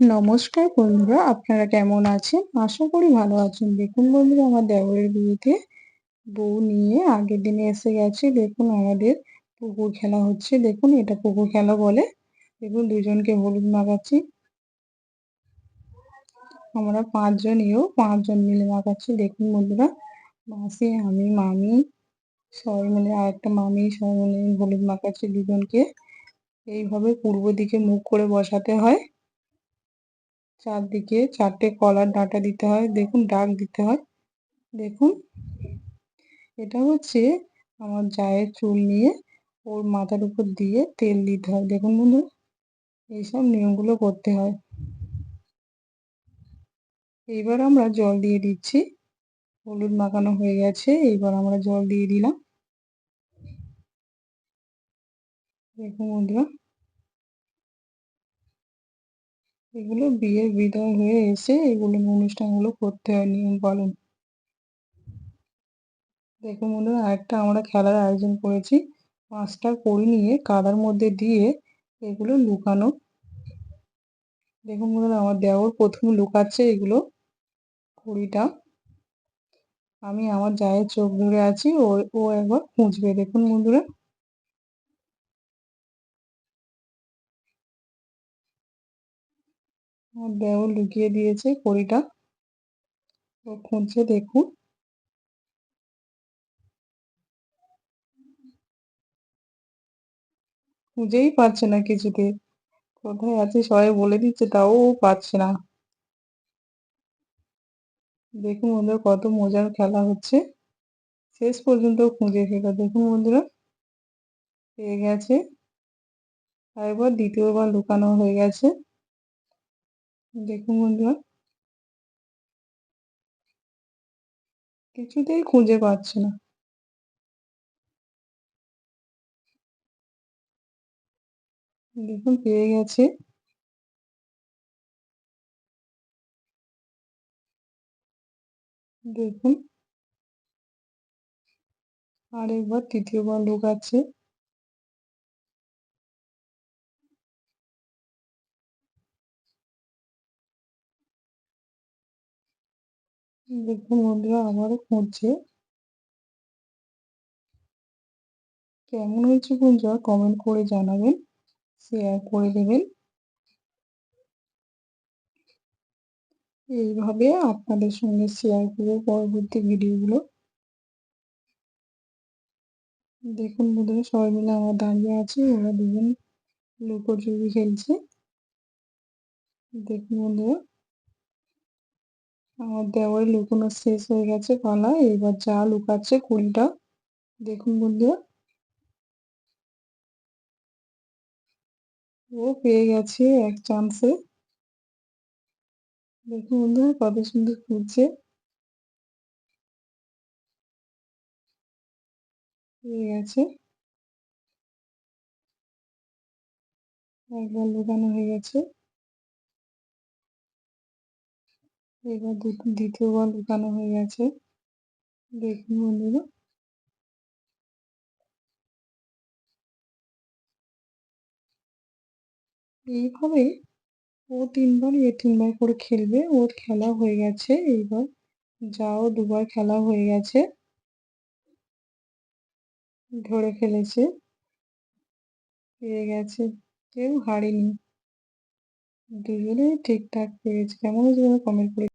নমস্কার বন্ধুরা, আপনারা কেমন আছেন? আশা করি ভালো আছেন। দেখুন বন্ধুরা, আমার দেওরের বিয়েতে বউ নিয়ে আগের দিনে এসে গেছে। দেখুন আমাদের পুকুর খেলা হচ্ছে। দেখুন এটা পুকুর খেলা বলে। দেখুন দুজনকে হলুদ মাখাচ্ছি। আমরা ৫ জন, এও ৫ জন মিলে মাখাচ্ছি। দেখুন বন্ধুরা, মাসি, আমি, মামি সবাই মিলে, আরেকটা মামি, সবাই মিলে হলুদ মাখাচ্ছি দুজনকে। এইভাবে পূর্ব দিকে মুখ করে বসাতে হয়। চারদিকে ৪টে কলার ডাঁটা দিতে হয়। দেখুন ডাক দিতে হয়। দেখুন এটা হচ্ছে আমার জায়ের চুল নিয়ে ওর মাথার উপর দিয়ে তেল দিতে হয়। দেখুন বন্ধুরা, এইসব নিয়মগুলো করতে হয়। এইবার আমরা জল দিয়ে দিচ্ছি। হলুদ মাখানো হয়ে গেছে, এইবার আমরা জল দিয়ে দিলাম। দেখুন বন্ধুরা, এগুলো বিয়ের বিদায় হয়ে এসে এগুলো অনুষ্ঠানগুলো করতে হয়, নিয়ম পালন। দেখুন বন্ধুরা, আরেকটা আমরা খেলার আয়োজন করেছি। ৫টা কড়ি নিয়ে কাদার মধ্যে দিয়ে এগুলো লুকানো। দেখুন বন্ধুরা, আমার দেওর প্রথমে লুকাচ্ছে এগুলো কড়িটা। আমি আমার জায়ের চোখ ধরে আছি, ও একবার খুঁজবে। দেখুন বন্ধুরা, আমার দেওর লুকিয়ে দিয়েছে কড়িটা, ও খুঁজছে। দেখুন, খুঁজেই পাচ্ছে না কিছুতে। কোথায় আছে সবাই বলে দিচ্ছে, তাও ও পাচ্ছে না। দেখুন বন্ধুরা, কত মজার খেলা হচ্ছে। শেষ পর্যন্ত ও খুঁজে পেল। দেখুন বন্ধুরা, পেয়ে গেছে। আর এবার দ্বিতীয়বার লুকানো হয়ে গেছে। দেখুন বন্ধুরা, কিছুতেই খুঁজে পাচ্ছে না। দেখুন পেয়ে গেছে। দেখুন, আর একবার তৃতীয়বার লুকাচ্ছে। দেখুন বন্ধুরা, আবারও খুঁজছে। কেমন হয়েছে বন্ধুরা, কমেন্ট করে জানাবেন, শেয়ার করে দেবেন। এইভাবে আপনাদের সঙ্গে শেয়ার করবো পরবর্তী ভিডিওগুলো। দেখুন বন্ধুরা, সবাই মিলে আমরা দাঁড়িয়ে আছি, ওরা দুজন লুকোচুরি খেলছে। দেখুন বন্ধুরা, আমার দেওয়ারে লুকোনো শেষ হয়ে গেছে পালা, এবার যা লুকাচ্ছে কুড়িটা। দেখুন বন্ধুরা, ও পেয়ে গেছে এক চান্সে। দেখুন বন্ধুরা, কত সুন্দর খুঁজছে। পেয়ে গেছে, একবার লুকানো হয়ে গেছে। এবার দ্বিতীয়বার লুকানো হয়ে গেছে। দেখুন বন্ধুরা, এইভাবে ও ৩ বার, এ ৩ বার করে খেলবে। ওর খেলা হয়ে গেছে এইবার। যাও ২ বার খেলা হয়ে গেছে, ধরে ফেলেছে, পেয়ে গেছে। কেউ হারেনি, দুজনেই ঠিকঠাক পেরেছে। কেমন হয়েছে কমেন্ট করে